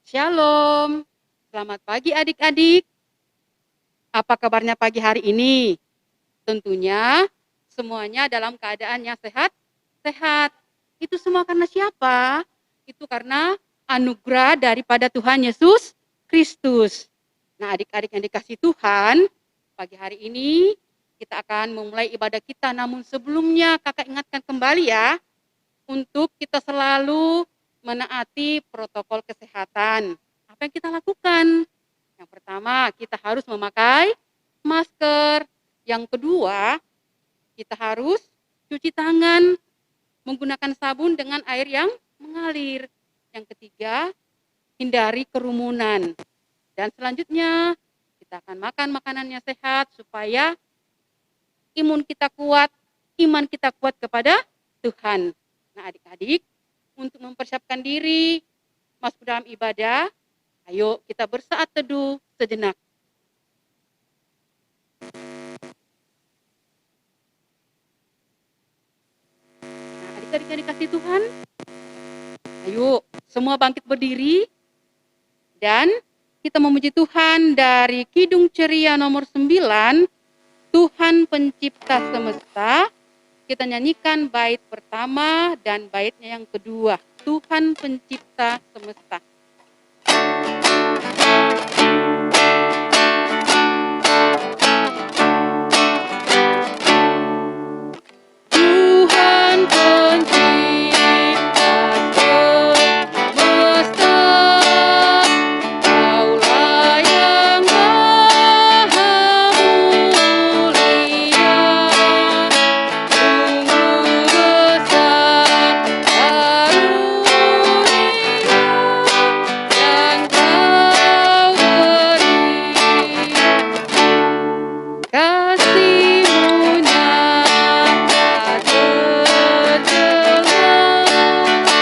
Shalom, selamat pagi adik-adik. Apa kabarnya pagi hari ini? Tentunya semuanya dalam keadaan yang sehat. Itu semua karena siapa? Itu karena anugerah daripada Tuhan Yesus Kristus. Nah, adik-adik yang dikasih Tuhan, pagi hari ini kita akan memulai ibadah kita. Namun sebelumnya kakak ingatkan kembali ya, untuk kita selalu menaati protokol kesehatan. Apa yang kita lakukan? Yang pertama, kita harus memakai masker. Yang kedua, kita harus cuci tangan menggunakan sabun dengan air yang mengalir. Yang ketiga, hindari kerumunan. Dan selanjutnya, kita akan makan makanan yang sehat supaya imun kita kuat, iman kita kuat kepada Tuhan. Nah, adik-adik, untuk mempersiapkan diri masuk dalam ibadah, ayo kita bersaat teduh sejenak. Nah, adik-adik yang dikasih Tuhan, ayo semua bangkit berdiri dan kita memuji Tuhan dari Kidung Ceria nomor 9, Tuhan Pencipta Semesta. Kita nyanyikan bait pertama dan baitnya yang kedua, Tuhan Pencipta Semesta. Tuhan Pencipta Semesta, Kaulah yang Maha Mulia, sungguh besar karunia yang Kau beri. Kasih-Mu nyata terdengar di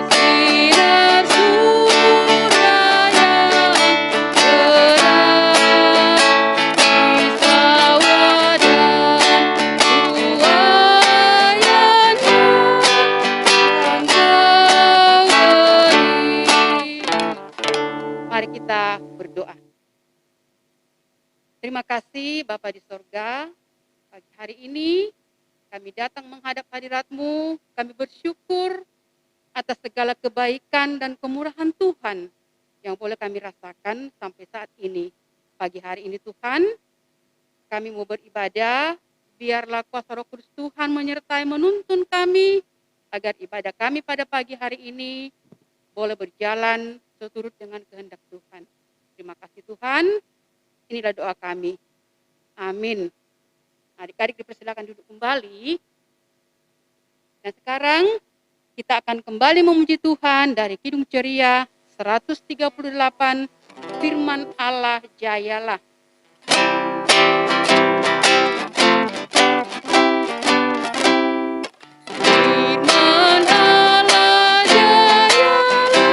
sinar surya yang cerah, di sawah dan buayanya yang Kau beri. Mari kita berdoa. Terima kasih Bapa di sorga, pagi hari ini kami datang menghadap hadirat-Mu, kami bersyukur atas segala kebaikan dan kemurahan Tuhan yang boleh kami rasakan sampai saat ini. Pagi hari ini Tuhan, kami mau beribadah, biarlah kuasa Roh Kudus Tuhan menyertai menuntun kami, agar ibadah kami pada pagi hari ini boleh berjalan seturut dengan kehendak Tuhan. Terima kasih Tuhan, inilah doa kami. Amin. Adik-adik dipersilakan duduk kembali. Dan sekarang kita akan kembali memuji Tuhan dari Kidung Ceria 138, Firman Allah Jayalah. Firman Allah jayalah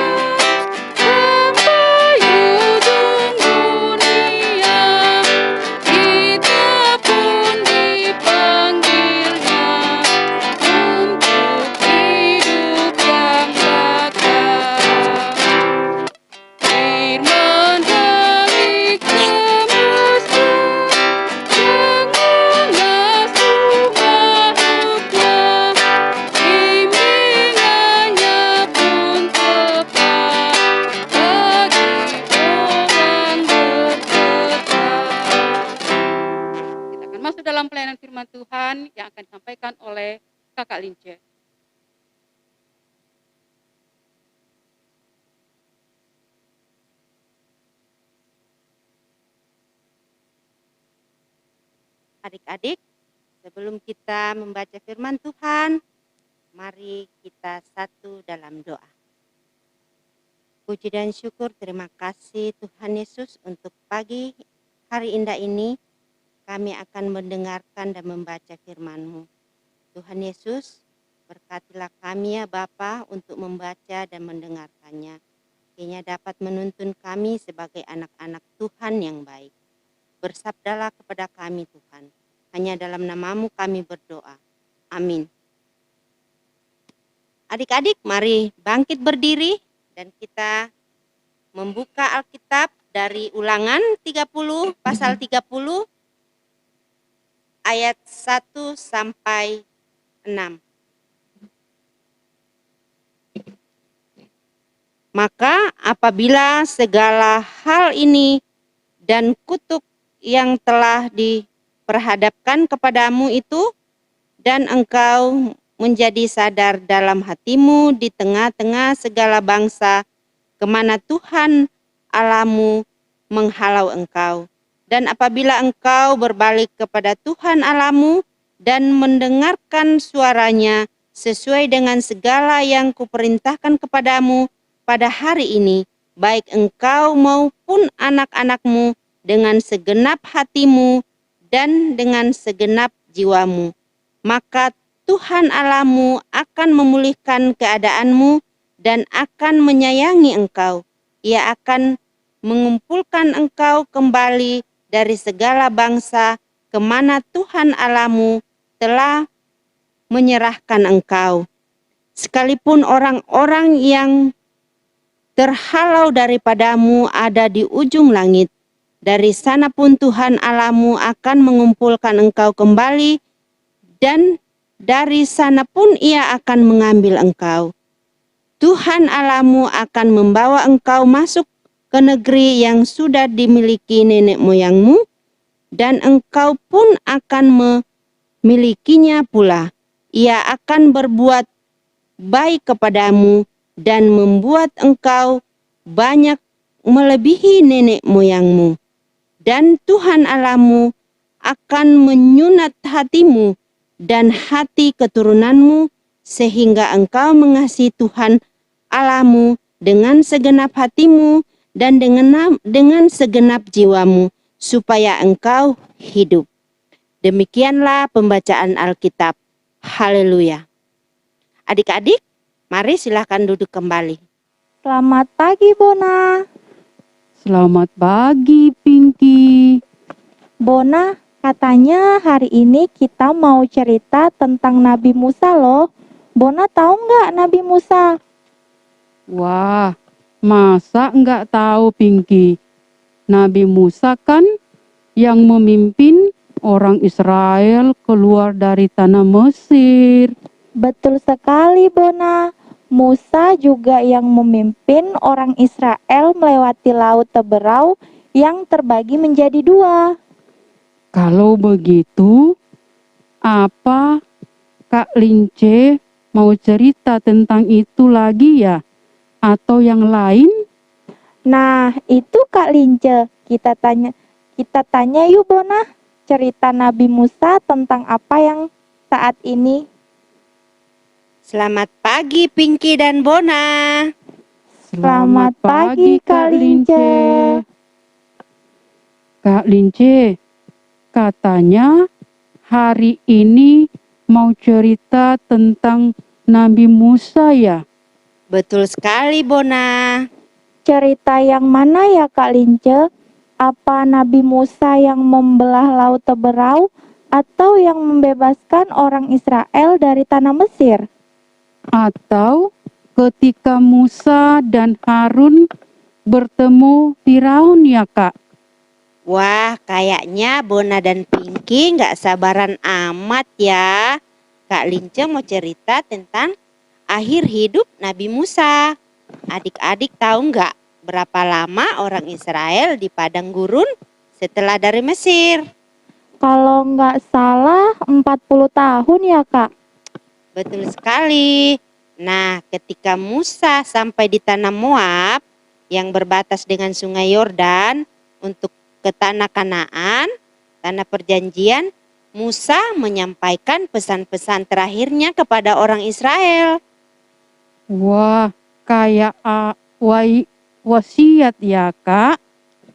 sampai ujung dunia, kita pun dipanggilnya untuk hidup yang bakal. Firman dari semesta yang mengasuh makhluknya, bimbingannya pun tepat bagi orang bertobat. Kita akan masuk dalam pelayanan firman Tuhan yang akan disampaikan oleh Kakak Lince. Adik-adik, sebelum kita membaca firman Tuhan, mari kita satu dalam doa. Puji dan syukur, terima kasih Tuhan Yesus untuk pagi hari indah ini. Kami akan mendengarkan dan membaca firman-Mu. Tuhan Yesus, berkatilah kami ya Bapa untuk membaca dan mendengarkannya. Kiranya dapat menuntun kami sebagai anak-anak Tuhan yang baik. Bersabdalah kepada kami Tuhan. Hanya dalam nama-Mu kami berdoa. Amin. Adik-adik, mari bangkit berdiri dan kita membuka Alkitab dari Ulangan 30 pasal 30 ayat 1 sampai 6. Maka apabila segala hal ini dan kutuk yang telah diperhadapkan kepadamu itu, dan engkau menjadi sadar dalam hatimu di tengah-tengah segala bangsa, kemana Tuhan Allahmu menghalau engkau. Dan apabila engkau berbalik kepada Tuhan Allahmu dan mendengarkan suaranya sesuai dengan segala yang kuperintahkan kepadamu pada hari ini, baik engkau maupun anak-anakmu, dengan segenap hatimu dan dengan segenap jiwamu, maka Tuhan Allahmu akan memulihkan keadaanmu dan akan menyayangi engkau. Ia akan mengumpulkan engkau kembali dari segala bangsa kemana Tuhan Allahmu telah menyerahkan engkau. Sekalipun orang-orang yang terhalau daripadamu ada di ujung langit, dari sana pun Tuhan Allahmu akan mengumpulkan engkau kembali, dan dari sana pun Ia akan mengambil engkau. Tuhan Allahmu akan membawa engkau masuk ke negeri yang sudah dimiliki nenek moyangmu, dan engkau pun akan memilikinya pula. Ia akan berbuat baik kepadamu dan membuat engkau banyak melebihi nenek moyangmu. Dan Tuhan Allahmu akan menyunat hatimu dan hati keturunanmu, sehingga engkau mengasihi Tuhan Allahmu dengan segenap hatimu dan dengan segenap jiwamu, supaya engkau hidup. Demikianlah pembacaan Alkitab. Haleluya. Adik-adik, mari silahkan duduk kembali. Selamat pagi, Bona. Selamat pagi, Pinky. Bona, katanya hari ini kita mau cerita tentang Nabi Musa loh. Bona tahu nggak Nabi Musa? Wah, masa nggak tahu, Pinky? Nabi Musa kan yang memimpin orang Israel keluar dari tanah Mesir. Betul sekali, Bona. Musa juga yang memimpin orang Israel melewati Laut Teberau yang terbagi menjadi dua. Kalau begitu, apa Kak Lince mau cerita tentang itu lagi ya? Atau yang lain? Nah, itu Kak Lince. Kita tanya yuk, Bona. Cerita Nabi Musa tentang apa yang saat ini? Selamat pagi Pinky dan Bona. Selamat pagi, Kak Lince. Kak Lince, katanya hari ini mau cerita tentang Nabi Musa ya? Betul sekali Bona. Cerita yang mana ya, Kak Lince? Apa Nabi Musa yang membelah Laut Teberau atau yang membebaskan orang Israel dari tanah Mesir? Atau ketika Musa dan Harun bertemu Firaun ya Kak? Wah, kayaknya Bona dan Pinky nggak sabaran amat ya. Kak Lince mau cerita tentang akhir hidup Nabi Musa. Adik-adik tahu nggak berapa lama orang Israel di padang gurun setelah dari Mesir? Kalau nggak salah 40 tahun ya, Kak? Betul sekali. Nah, ketika Musa sampai di tanah Moab yang berbatas dengan sungai Yordan untuk ke tanah Kanaan, tanah perjanjian, Musa menyampaikan pesan-pesan terakhirnya kepada orang Israel. Wah, kayak wasiat ya Kak?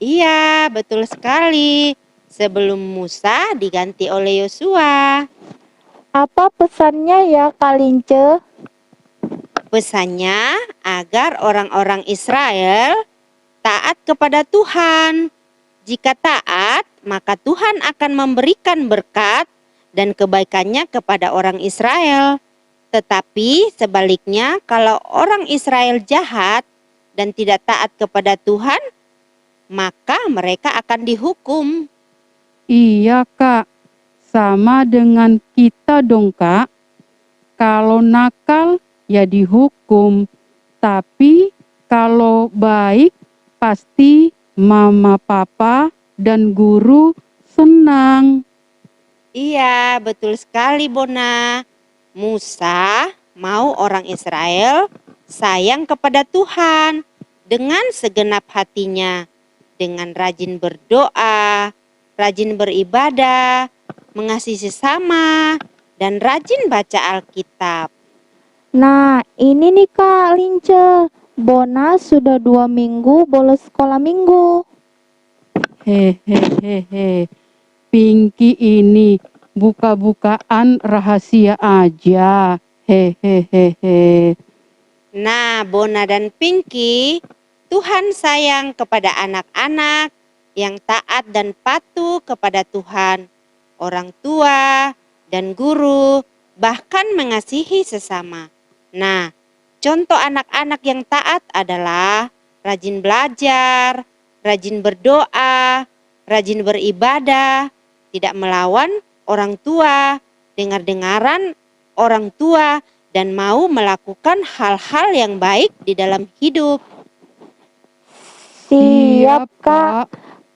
Iya, betul sekali. Sebelum Musa diganti oleh Yosua. Apa pesannya ya, Kak Lince? Pesannya agar orang-orang Israel taat kepada Tuhan. Jika taat, maka Tuhan akan memberikan berkat dan kebaikannya kepada orang Israel. Tetapi sebaliknya, kalau orang Israel jahat dan tidak taat kepada Tuhan, maka mereka akan dihukum. Iya Kak, sama dengan kita dong Kak. Kalau nakal ya dihukum, tapi kalau baik pasti mama papa dan guru senang. Iya, betul sekali Bona. Musa mau orang Israel sayang kepada Tuhan dengan segenap hatinya, dengan rajin berdoa, rajin beribadah, mengasihi sesama, dan rajin baca Alkitab. Nah, ini nih Kak Lince, Bona sudah 2 minggu bolos sekolah minggu. Hehehehe, Pinky ini buka-bukaan rahasia aja. Hehehehe. Nah, Bona dan Pinky, Tuhan sayang kepada anak-anak yang taat dan patuh kepada Tuhan, orang tua dan guru, bahkan mengasihi sesama. Nah, contoh anak-anak yang taat adalah rajin belajar, rajin berdoa, rajin beribadah, tidak melawan orang tua, dengar-dengaran orang tua, dan mau melakukan hal-hal yang baik di dalam hidup. Siap Kak,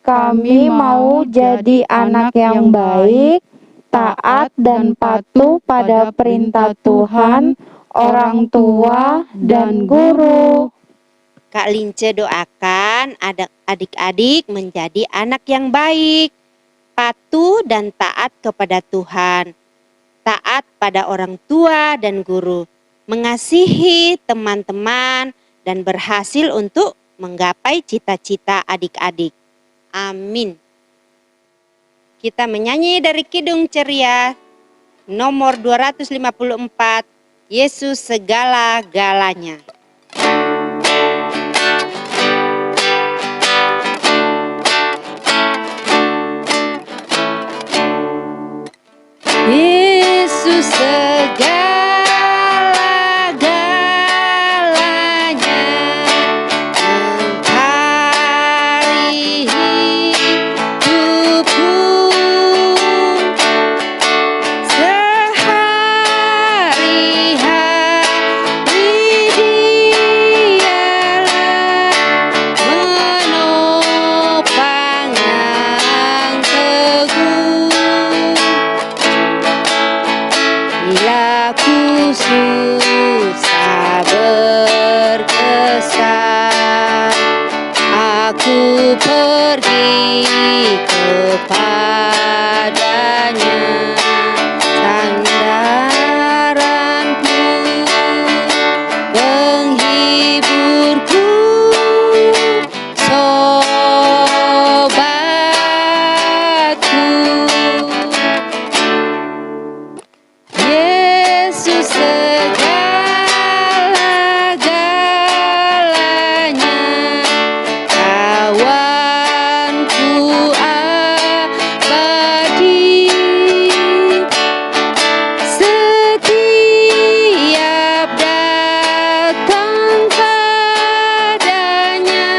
kami mau jadi anak yang baik, taat dan patuh pada perintah Tuhan, orang tua, dan guru. Kak Lince doakan adik-adik menjadi anak yang baik, patuh dan taat kepada Tuhan, taat pada orang tua dan guru, mengasihi teman-teman, dan berhasil untuk menggapai cita-cita adik-adik. Amin. Kita menyanyi dari Kidung Ceria nomor 254, Yesus segala-galanya. Yesus segala-galanya, mencari hidupku, sehari-hari dialah menopang yang teguh. Bila ku susah berkesan, aku pergi kepadanya, sandaranku, penghiburku, sobatku. Yesus segala-galanya, kawanku abadi, setiap datang padanya,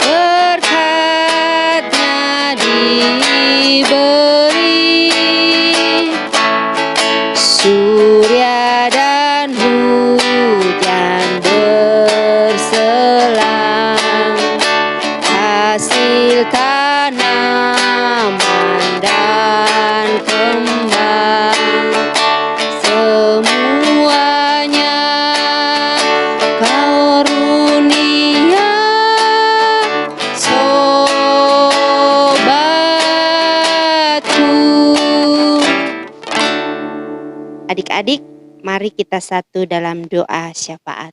berkatnya diberi. Surya dan hujan berselang, hasil tanaman dan kembang, semuanya karunia sobatku. Adik-adik, mari kita satu dalam doa syafaat.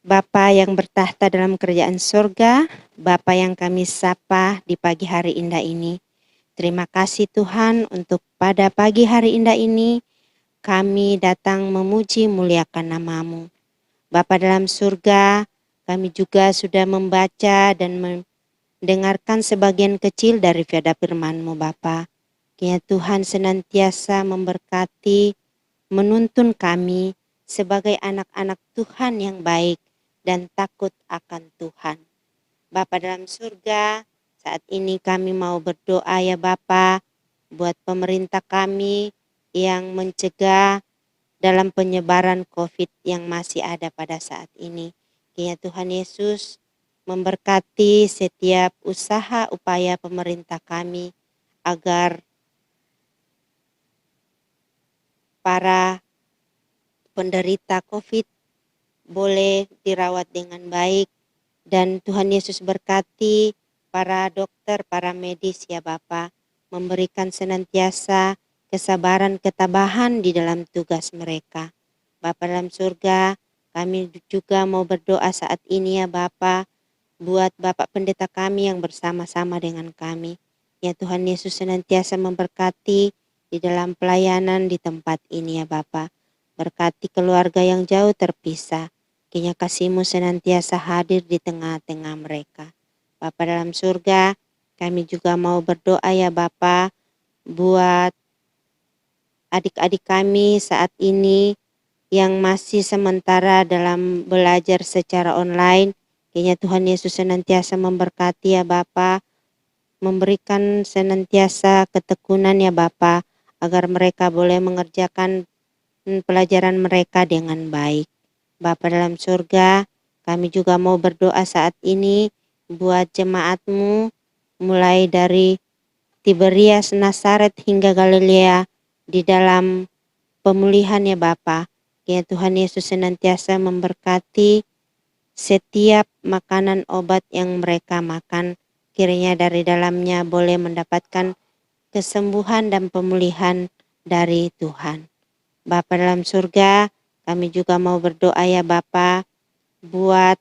Bapa yang bertahta dalam kerajaan surga, Bapa yang kami sapa di pagi hari indah ini, terima kasih Tuhan untuk pada pagi hari indah ini kami datang memuji muliakan nama-Mu. Bapa dalam surga, kami juga sudah membaca dan mendengarkan sebagian kecil dari firman-Mu Bapa. Kiranya Tuhan senantiasa memberkati, menuntun kami sebagai anak-anak Tuhan yang baik dan takut akan Tuhan. Bapa dalam surga, saat ini kami mau berdoa ya Bapa, buat pemerintah kami yang mencegah dalam penyebaran COVID yang masih ada pada saat ini. Kiranya Tuhan Yesus memberkati setiap usaha upaya pemerintah kami agar para penderita COVID boleh dirawat dengan baik. Dan Tuhan Yesus berkati para dokter, para medis ya Bapa, memberikan senantiasa kesabaran, ketabahan di dalam tugas mereka. Bapa dalam surga, kami juga mau berdoa saat ini ya Bapa, buat Bapak Pendeta kami yang bersama-sama dengan kami. Ya Tuhan Yesus senantiasa memberkati di dalam pelayanan di tempat ini ya Bapa. Berkati keluarga yang jauh terpisah. Kiranya kasih-Mu senantiasa hadir di tengah-tengah mereka. Bapa dalam surga, kami juga mau berdoa ya Bapa, buat adik-adik kami saat ini yang masih sementara dalam belajar secara online. Kiranya Tuhan Yesus senantiasa memberkati ya Bapa, memberikan senantiasa ketekunan ya Bapa, agar mereka boleh mengerjakan pelajaran mereka dengan baik. Bapa dalam surga, kami juga mau berdoa saat ini buat jemaat-Mu mulai dari Tiberias, Nazaret hingga Galilea di dalam pemulihan ya Bapa. Ya Tuhan Yesus senantiasa memberkati setiap makanan obat yang mereka makan. Kiranya dari dalamnya boleh mendapatkan kesembuhan dan pemulihan dari Tuhan. Bapa dalam surga, kami juga mau berdoa ya Bapa, buat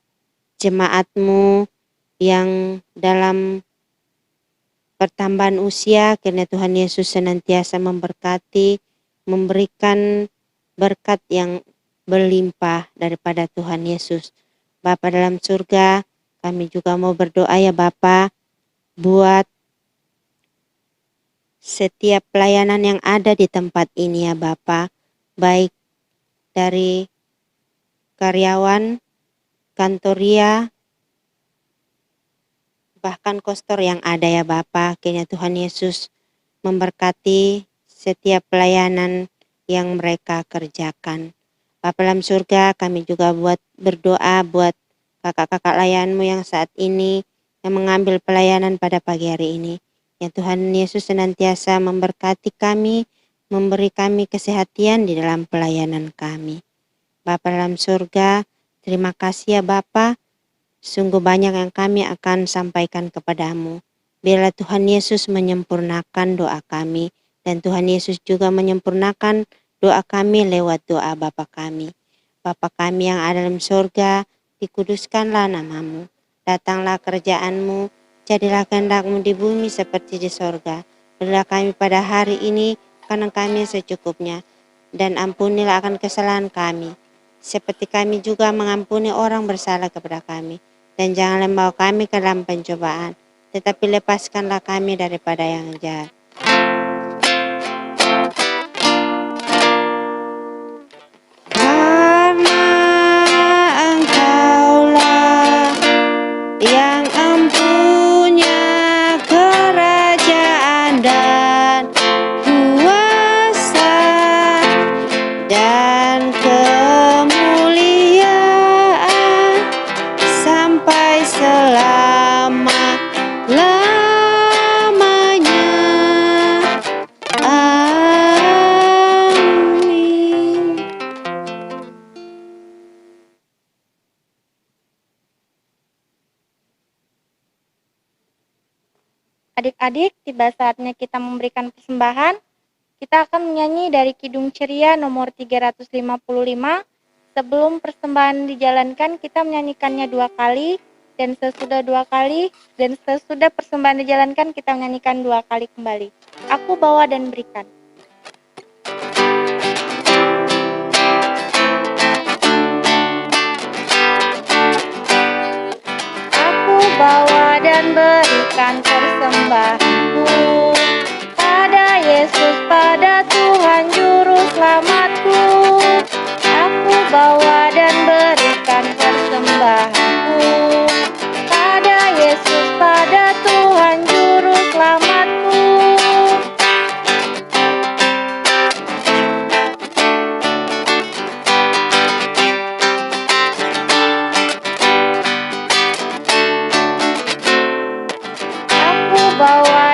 jemaat-Mu yang dalam pertambahan usia. Kiranya Tuhan Yesus senantiasa memberkati, memberikan berkat yang berlimpah daripada Tuhan Yesus. Bapa dalam surga, kami juga mau berdoa ya Bapa, buat setiap pelayanan yang ada di tempat ini ya Bapa, baik dari karyawan, kantoria, bahkan kostor yang ada ya Bapa. Kiranya Tuhan Yesus memberkati setiap pelayanan yang mereka kerjakan. Bapa dalam surga, kami juga berdoa buat kakak-kakak layan-Mu yang saat ini yang mengambil pelayanan pada pagi hari ini. Ya Tuhan Yesus senantiasa memberkati kami, memberi kami kesehatan di dalam pelayanan kami. Bapa dalam surga, terima kasih ya Bapa. Sungguh banyak yang kami akan sampaikan kepadamu. Biarlah Tuhan Yesus menyempurnakan doa kami. Dan Tuhan Yesus juga menyempurnakan doa kami lewat doa Bapa kami. Bapa kami yang ada dalam surga, dikuduskanlah nama-Mu. Datanglah kerajaan-Mu, jadilah kehendak-Mu di bumi seperti di sorga. Berilah kami pada hari ini makanan kami secukupnya. Dan ampunilah akan kesalahan kami, seperti kami juga mengampuni orang bersalah kepada kami. Dan janganlah membawa kami ke dalam pencobaan, tetapi lepaskanlah kami daripada yang jahat. Karena Engkaulah yang empunya kerajaan dan kuasa dan kemuliaan sampai selama-lamanya. Amin. Adik-adik, tiba saatnya kita memberikan persembahan. Kita akan menyanyi dari Kidung Ceria nomor 355. Sebelum persembahan dijalankan, kita menyanyikannya 2 kali. Dan sesudah 2 kali, dan sesudah persembahan dijalankan, kita menyanyikan 2 kali kembali. Aku bawa dan berikan. Aku bawa dan berikan persembahanku pada Yesus, pada Tuhan Juru Selamatku. Aku bawa dan berikan persembahan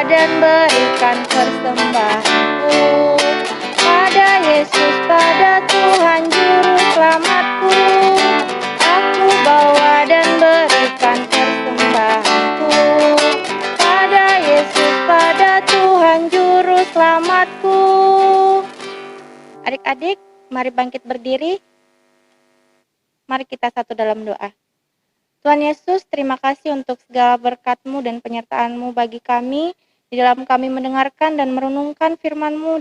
dan berikan persembahanku pada Yesus, pada Tuhan Juru Selamatku. Aku bawa dan berikan persembahanku pada Yesus, pada Tuhan Juru Selamatku. Adik-adik, mari bangkit berdiri. Mari kita satu dalam doa. Tuhan Yesus, terima kasih untuk segala berkat-Mu dan penyertaan-Mu bagi kami, di dalam kami mendengarkan dan merenungkan firman-Mu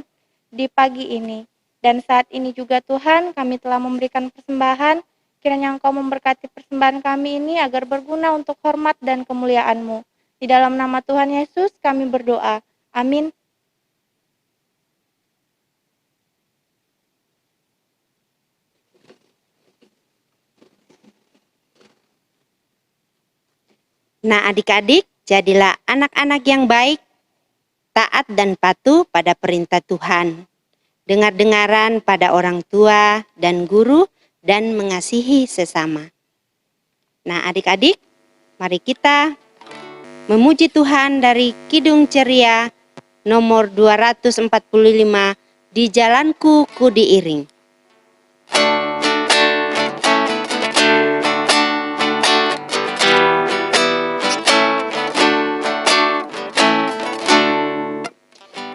di pagi ini. Dan saat ini juga Tuhan, kami telah memberikan persembahan, kiranya Engkau memberkati persembahan kami ini agar berguna untuk hormat dan kemuliaan-Mu. Di dalam nama Tuhan Yesus kami berdoa. Amin. Nah, adik-adik, jadilah anak-anak yang baik, taat dan patuh pada perintah Tuhan. Dengar-dengaran pada orang tua dan guru dan mengasihi sesama. Nah, adik-adik, mari kita memuji Tuhan dari Kidung Ceria nomor 245, Di Jalanku Ku Diiring.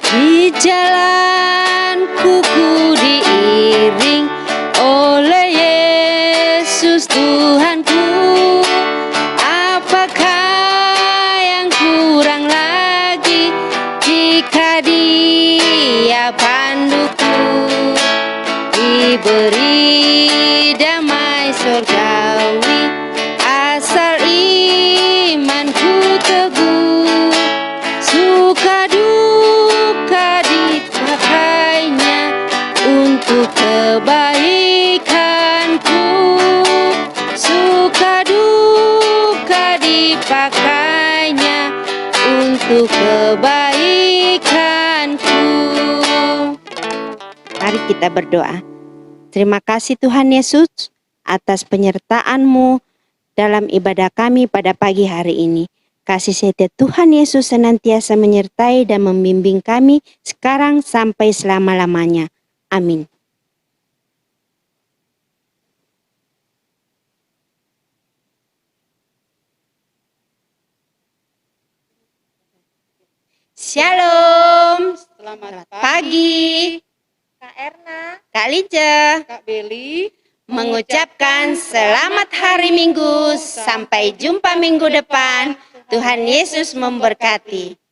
Di jalanku ku diiring oleh Yesus Tuhanku. Apakah yang kurang lagi jika Dia panduku? Diberi damai surgawi asal imanku teguh. Suka duka dipakainya untuk kebaikanku. Suka duka dipakainya untuk kebaikanku. Mari kita berdoa. Terima kasih Tuhan Yesus atas penyertaan-Mu dalam ibadah kami pada pagi hari ini. Kasih setia Tuhan Yesus senantiasa menyertai dan membimbing kami sekarang sampai selama-lamanya. Amin. Shalom. Selamat Pagi. Kak Erna, Kak Lica Kak Beli. mengucapkan selamat hari Minggu. Sampai jumpa minggu depan. Tuhan Yesus memberkati.